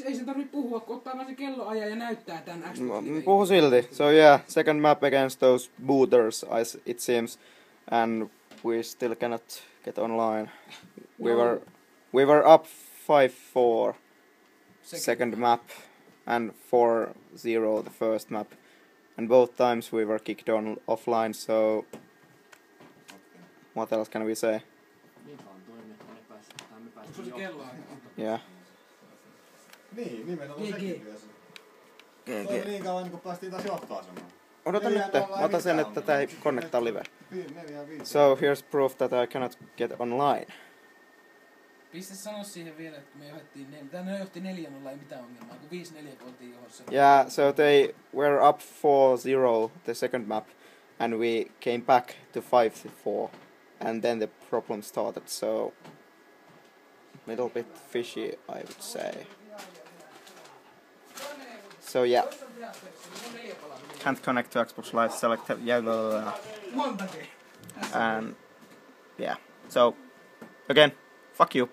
Ei sen tarvitse puhua, kun ottaa vaan se kelloajan ja näyttää tän Xbox. Puhu silti. So yeah, second map against those booters, it seems. And we still cannot get online. We were up 5-4 second map and 4-0 the first map. And both times we were kicked offline, so what else can we say? Yeah. Niin, nimenomaan sekin vielä. Toi niin kauan niin kun päästiin taas johtoasemaan. Odota nyt, mä otan sen, että tää ei connecta live. So here's proof that I cannot get online. Pistä sano siihen vielä, että me johdettiin tänne johti 4-0, ei mitään ongelmaa, kun 5-4 kun oltiin johossa. Yeah, so they were up 4-0 the second map, and we came back to 5-4, and then the problem started, so little bit fishy, I would say. So yeah, can't connect to Xbox Live, select and yeah, so again, fuck you.